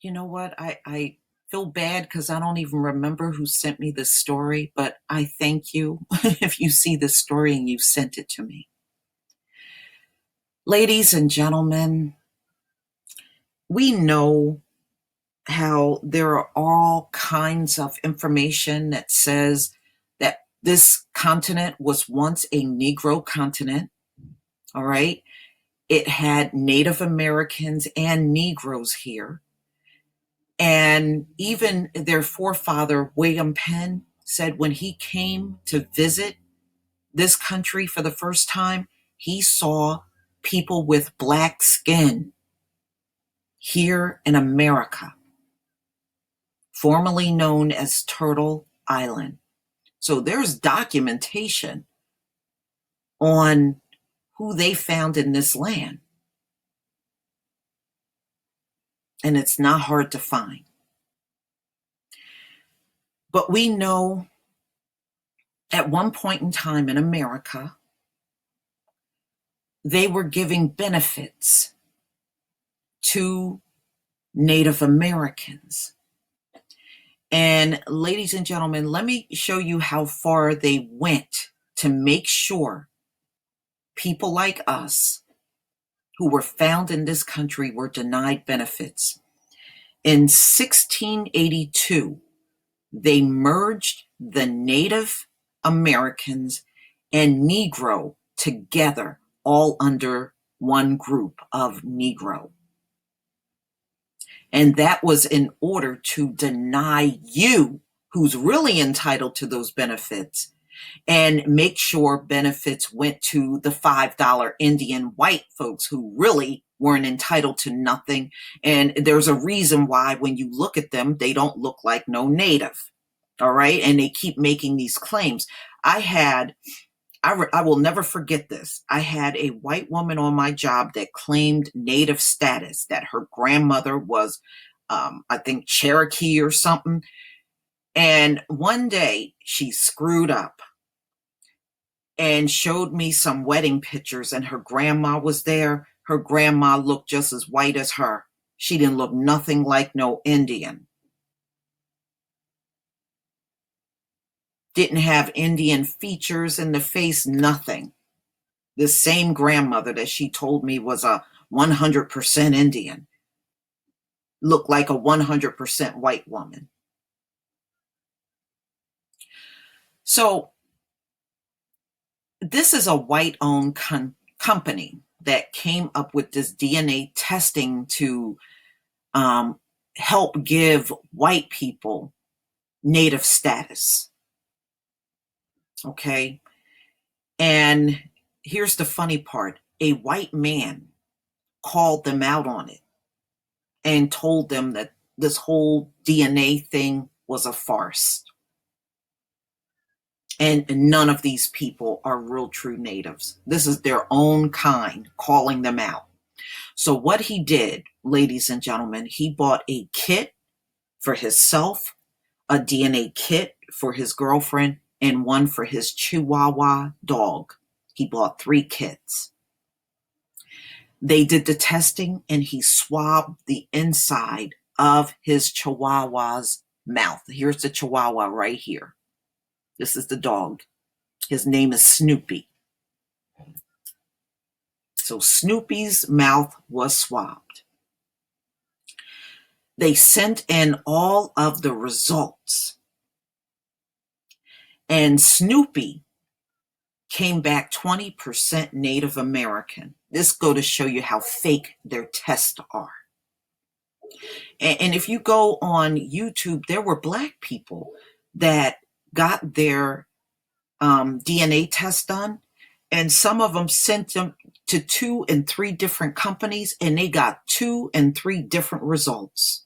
You know what? I feel bad because I don't even remember who sent me this story, but I thank you if you see this story and you sent it to me. Ladies and gentlemen, we know how there are all kinds of information that says that this continent was once a Negro continent, all right? It had Native Americans and Negroes here. And even their forefather, William Penn, said when he came to visit this country for the first time, he saw people with black skin here in America, formerly known as Turtle Island. So there's documentation on who they found in this land. And it's not hard to find. But we know at one point in time in America, they were giving benefits to Native Americans. And ladies and gentlemen, let me show you how far they went to make sure people like us who were found in this country were denied benefits. In 1682, they merged the Native Americans and Negro together, all under one group of Negro. And that was in order to deny you, who's really entitled to those benefits, and make sure benefits went to the $5 Indian white folks who really weren't entitled to nothing. And there's a reason why when you look at them, they don't look like no native. All right. And they keep making these claims. I will never forget this. I had a white woman on my job that claimed native status, that her grandmother was, I think, Cherokee or something. And one day she screwed up and showed me some wedding pictures, and her grandma was there. Her grandma looked just as white as her. She didn't look nothing like no Indian. Didn't have Indian features in the face, nothing. The same grandmother that she told me was a 100% Indian looked like a 100% white woman. So this is a white-owned company that came up with this DNA testing to help give white people native status. Okay. And here's the funny part. A white man called them out on it and told them that this whole DNA thing was a farce. And none of these people are real true natives. This is their own kind calling them out. So what he did, ladies and gentlemen, he bought a kit for himself, a DNA kit for his girlfriend, and one for his Chihuahua dog. He bought 3 kits. They did the testing and he swabbed the inside of his Chihuahua's mouth. Here's the Chihuahua right here. This is the dog. His name is Snoopy. So Snoopy's mouth was swabbed. They sent in all of the results. And Snoopy came back 20% Native American. This go to show you how fake their tests are. And if you go on YouTube, there were black people that got their DNA test done, and some of them sent them to 2 and 3 different companies, and they got 2 and 3 different results.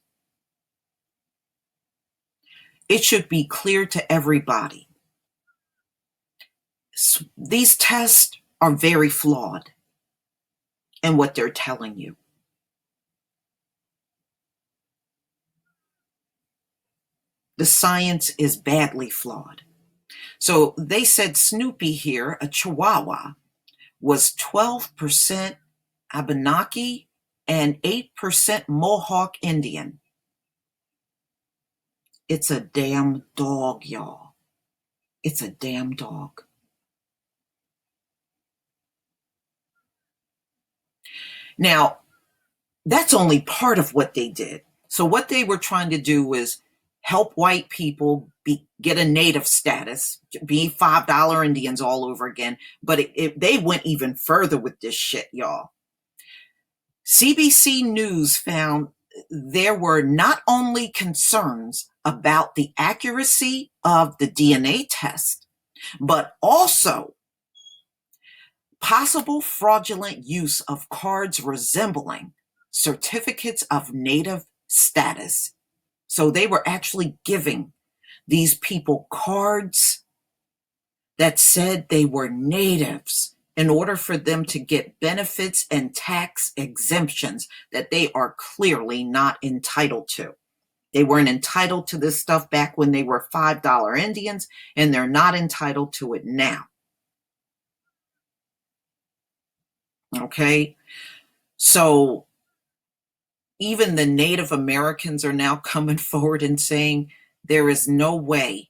It should be clear to everybody. These tests are very flawed in what they're telling you. The science is badly flawed. So they said Snoopy here, a Chihuahua, was 12% Abenaki and 8% Mohawk Indian. It's a damn dog, y'all. It's a damn dog. Now, that's only part of what they did. So what they were trying to do was help white people get a native status, be $5 Indians all over again. But they went even further with this shit, y'all. CBC News found there were not only concerns about the accuracy of the DNA test, but also possible fraudulent use of cards resembling certificates of native status. So they were actually giving these people cards that said they were natives in order for them to get benefits and tax exemptions that they are clearly not entitled to. They weren't entitled to this stuff back when they were $5 Indians, and they're not entitled to it now. Okay? So even the Native Americans are now coming forward and saying there is no way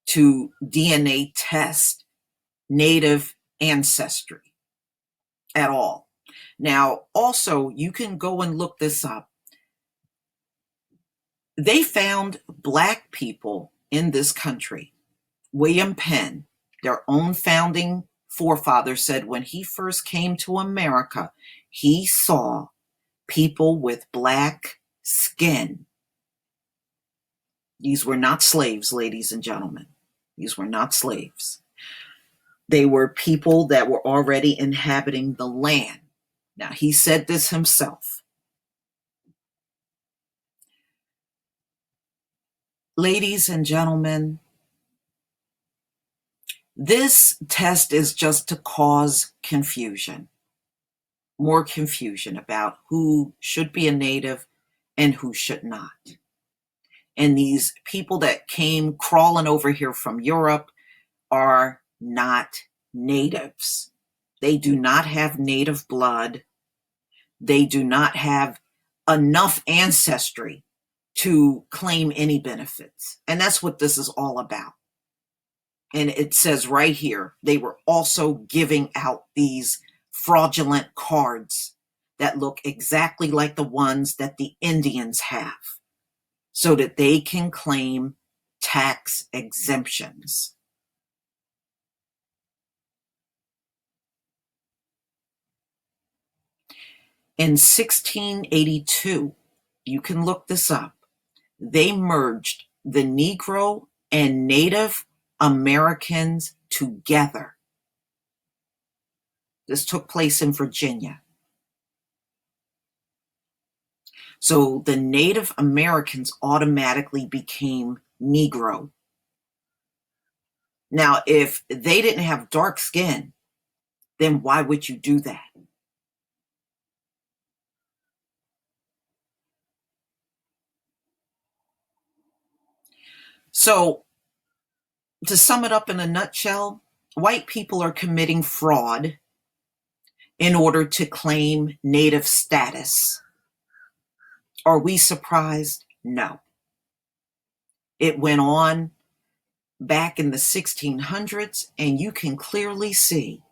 to DNA test Native ancestry at all. Now, also, you can go and look this up. They found Black people in this country. William Penn, their own founding forefather, said when he first came to America, he saw people with Black skin. These were not slaves, ladies and gentlemen. These were not slaves. They were people that were already inhabiting the land. Now, he said this himself. Ladies and gentlemen, this test is just to cause confusion, more confusion about who should be a native and who should not. And these people that came crawling over here from Europe are not natives. They do not have native blood. They do not have enough ancestry to claim any benefits. And that's what this is all about. And it says right here, they were also giving out these fraudulent cards that look exactly like the ones that the Indians have, so that they can claim tax exemptions. In 1682, you can look this up, they merged the Negro and Native Americans together. This took place in Virginia. So the Native Americans automatically became Negro. Now, if they didn't have dark skin, then why would you do that? So, to sum it up in a nutshell, white people are committing fraud in order to claim native status. Are we surprised? No. It went on back in the 1600s, and you can clearly see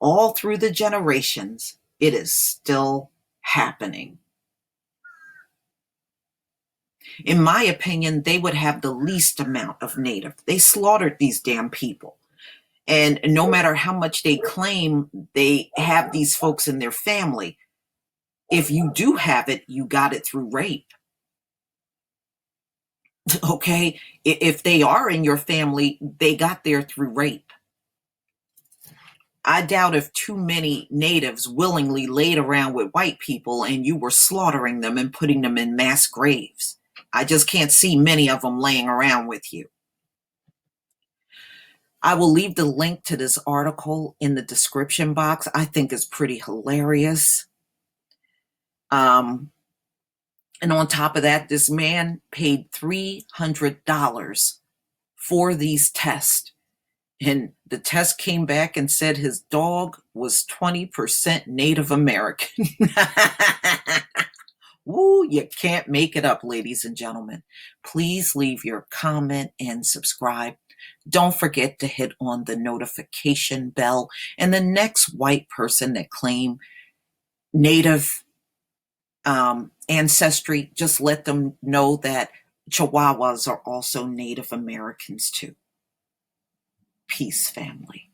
all through the generations, it is still happening. In my opinion, they would have the least amount of native. They slaughtered these damn people. And no matter how much they claim they have these folks in their family, if you do have it, you got it through rape. Okay? If they are in your family, they got there through rape. I doubt if too many natives willingly laid around with white people and you were slaughtering them and putting them in mass graves. I just can't see many of them laying around with you. I will leave the link to this article in the description box. I think it's pretty hilarious. And on top of that, this man paid $300 for these tests. And the test came back and said his dog was 20% Native American. Ooh, you can't make it up, ladies and gentlemen. Please leave your comment and subscribe. Don't forget to hit on the notification bell. And the next white person that claim Native ancestry, just let them know that Chihuahuas are also Native Americans too. Peace, family.